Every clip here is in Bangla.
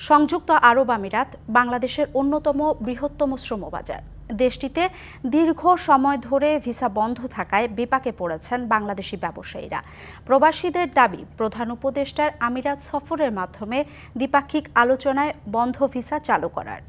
সংযুক্ত আরব আমিরাত বাংলাদেশের অন্যতম বৃহত্তম শ্রম বাজার। দেশটিতে দীর্ঘ সময় ধরে ভিসা বন্ধ থাকায় বিপাকে পড়েছেন বাংলাদেশি ব্যবসায়ীরা। প্রবাসীদের দাবি, প্রধান উপদেষ্টার আমিরাত সফরের মাধ্যমে দ্বিপাক্ষিক আলোচনায় বন্ধ ভিসা চালু করার।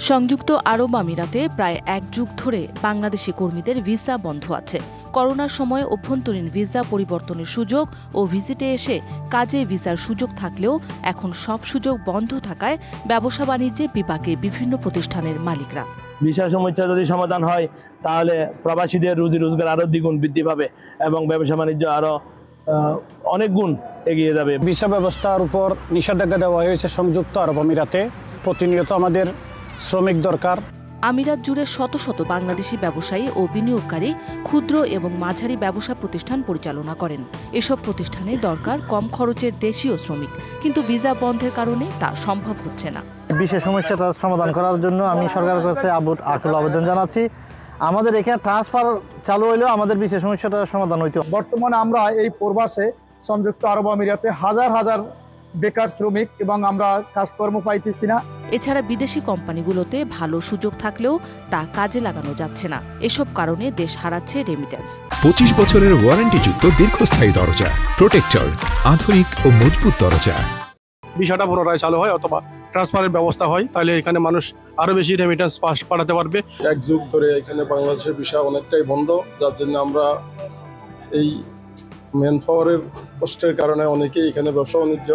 সংযুক্ত আরব আমিরাতে প্রায় এক যুগ ধরে বাংলাদেশি কর্মীদের ভিসা বন্ধ আছে। করোনার সময় অভ্যন্তরীণ ভিসা পরিবর্তনের সুযোগ ও ভিজিটে এসে কাজে ভিসার সুযোগ থাকলেও এখন সব সুযোগ বন্ধ থাকায় ব্যবসা বাণিজ্যে বিপাকে বিভিন্ন প্রতিষ্ঠানের মালিকরা। ভিসা সমস্যা যদি সমাধান হয় তাহলে প্রবাসীদের রুজি রোজগার আরো দ্বিগুণ বৃদ্ধি পাবে এবং ব্যবসা বাণিজ্য আরো অনেক গুণ এগিয়ে যাবে। ভিসা ব্যবস্থার উপর নিষেধাজ্ঞা দেওয়া হয়েছে সংযুক্ত আরব আমিরাতে। প্রতিনিয়ত আমাদের শ্রমিক দরকার। আমিরাত জুড়ে শত শত বাংলাদেশি ব্যবসায়ী ও বিনিয়োগকারী ক্ষুদ্র এবং মাঝারি ব্যবসা প্রতিষ্ঠান পরিচালনা করেন। এসব প্রতিষ্ঠানে দরকার কম খরচের দেশীয় শ্রমিক, কিন্তু ভিসা বন্ধের কারণে তা সম্ভব হচ্ছে না। বিশেষ সমস্যাটা সমাধান করার জন্য আমি সরকারের কাছে আকুল আবেদন জানাচ্ছি। আমাদের এখানে ট্রান্সফার চালু হইলেও আমাদের বিশেষ সমস্যাটা সমাধান হইতো। বর্তমানে আমরা এই প্রবাসে সংযুক্ত আরব আমিরাতে হাজার হাজার বেকার শ্রমিক এবং আমরা কাজকর্ম পাইতেছি না। এছাড়া বিদেশি কোম্পানিগুলোতে ভালো সুযোগ থাকলেও তা কাজে লাগানো যাচ্ছে না। এসব কারণে দেশ হারাচ্ছে রেমিটেন্স। 25 বছরের ওয়ারেন্টিযুক্ত দীর্ঘস্থায়ী দরজা প্রোটেক্টর, আধুনিক ও মজবুত দরজা। ভিসাটা পুনরায় চালু হয় অথবা ট্রান্সফারের ব্যবস্থা হয়, তাহলে এখানে মানুষ আরো বেশি রেমিটেন্স পাঠাতে পারবে। এক যুগ ধরে এখানে বাংলাদেশের ভিসা অনেকটাই বন্ধ, যার জন্য আমরা এই ম্যান পাওয়ারের কষ্টের কারণে অনেকেই এখানে ব্যবসা বাণিজ্য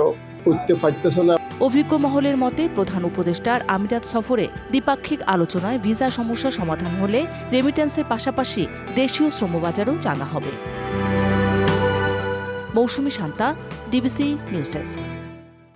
করতে পারতেছে না। অভিজ্ঞ মহলের মতে, প্রধান উপদেষ্টার আমিরাত সফরে দ্বিপাক্ষিক আলোচনায় ভিসা সমস্যা সমাধান হলে রেমিটেন্সের পাশাপাশি দেশীয় শ্রমবাজারও জানা হবে। মৌসুমী শান্তা, ডিবিসি নিউজ ডেস্ক।